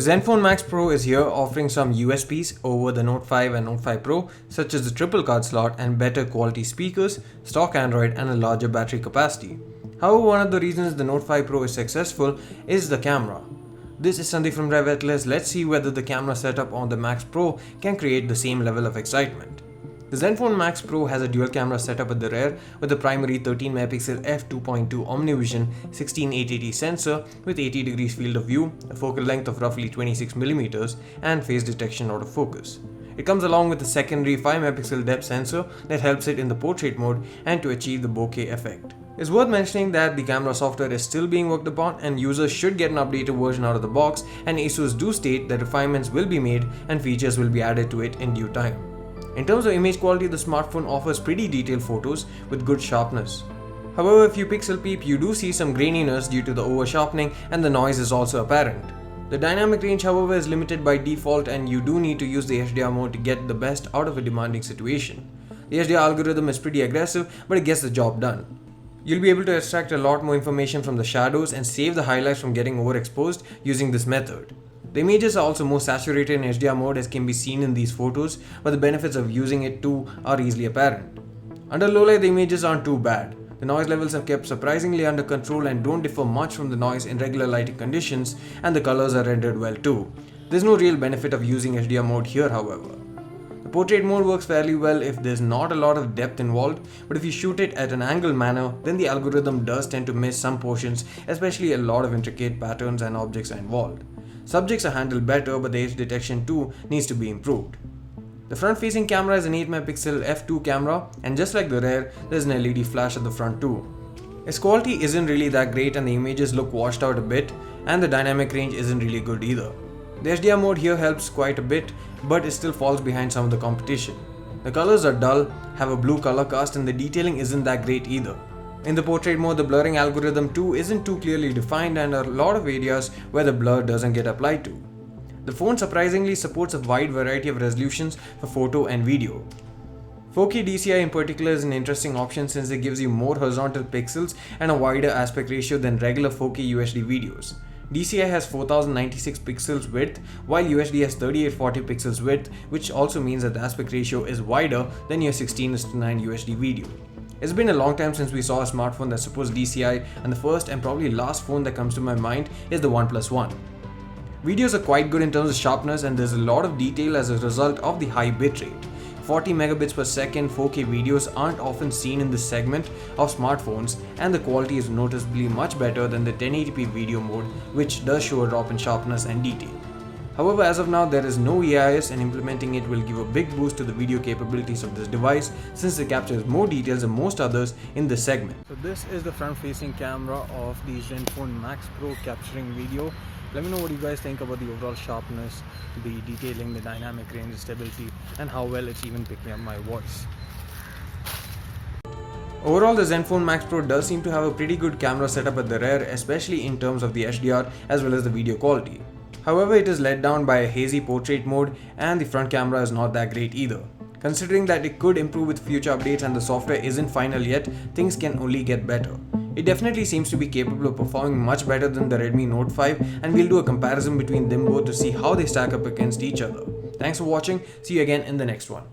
The Zenfone Max Pro is here offering some USPs over the Note 5 and Note 5 Pro, such as the triple card slot and better quality speakers, stock Android and a larger battery capacity. However, one of the reasons the Note 5 Pro is successful is the camera. This is Sandeep from RevAtlas. Let's see whether the camera setup on the Max Pro can create the same level of excitement. The Zenfone Max Pro has a dual camera setup at the rear with a primary 13MP f2.2 OmniVision 16880 sensor with 80 degrees field of view, a focal length of roughly 26mm and face detection autofocus. It comes along with a secondary 5MP depth sensor that helps it in the portrait mode and to achieve the bokeh effect. It's worth mentioning that the camera software is still being worked upon and users should get an updated version out of the box, and Asus do state that refinements will be made and features will be added to it in due time. In terms of image quality, the smartphone offers pretty detailed photos with good sharpness. However, if you pixel peep, you do see some graininess due to the over sharpening, and the noise is also apparent. The dynamic range, however, is limited by default, and you do need to use the HDR mode to get the best out of a demanding situation. The HDR algorithm is pretty aggressive, but it gets the job done. You'll be able to extract a lot more information from the shadows and save the highlights from getting overexposed using this method. The images are also more saturated in HDR mode, as can be seen in these photos, but the benefits of using it too are easily apparent. Under low light, the images aren't too bad. The noise levels are kept surprisingly under control and don't differ much from the noise in regular lighting conditions, and the colors are rendered well too. There's no real benefit of using HDR mode here, however. The portrait mode works fairly well if there's not a lot of depth involved, but if you shoot it at an angled manner, then the algorithm does tend to miss some portions, especially a lot of intricate patterns and objects are involved. Subjects are handled better, but the edge detection too needs to be improved. The front-facing camera is an 8MP f2 camera, and just like the rear, there's an LED flash at the front too. Its quality isn't really that great and the images look washed out a bit, and the dynamic range isn't really good either. The HDR mode here helps quite a bit, but it still falls behind some of the competition. The colors are dull, have a blue color cast, and the detailing isn't that great either. In the portrait mode, the blurring algorithm too isn't too clearly defined, and are a lot of areas where the blur doesn't get applied to. The phone surprisingly supports a wide variety of resolutions for photo and video. 4K DCI in particular is an interesting option since it gives you more horizontal pixels and a wider aspect ratio than regular 4K UHD videos. DCI has 4096 pixels width, while UHD has 3840 pixels width, which also means that the aspect ratio is wider than your 16:9 UHD video. It's been a long time since we saw a smartphone that supports DCI, and the first and probably last phone that comes to my mind is the OnePlus One. Videos are quite good in terms of sharpness, and there's a lot of detail as a result of the high bitrate. 40 megabits per second 4K videos aren't often seen in this segment of smartphones, and the quality is noticeably much better than the 1080p video mode, which does show a drop in sharpness and detail. However, as of now, there is no EIS, and implementing it will give a big boost to the video capabilities of this device since it captures more details than most others in this segment. So this is the front-facing camera of the Zenfone Max Pro capturing video. Let me know what you guys think about the overall sharpness, the detailing, the dynamic range, stability, and how well it's even picking up my voice. Overall, the Zenfone Max Pro does seem to have a pretty good camera setup at the rear, especially in terms of the HDR as well as the video quality. However, it is let down by a hazy portrait mode, and the front camera is not that great either. Considering that it could improve with future updates and the software isn't final yet, things can only get better. It definitely seems to be capable of performing much better than the Redmi Note 5, and we'll do a comparison between them both to see how they stack up against each other. Thanks for watching, see you again in the next one.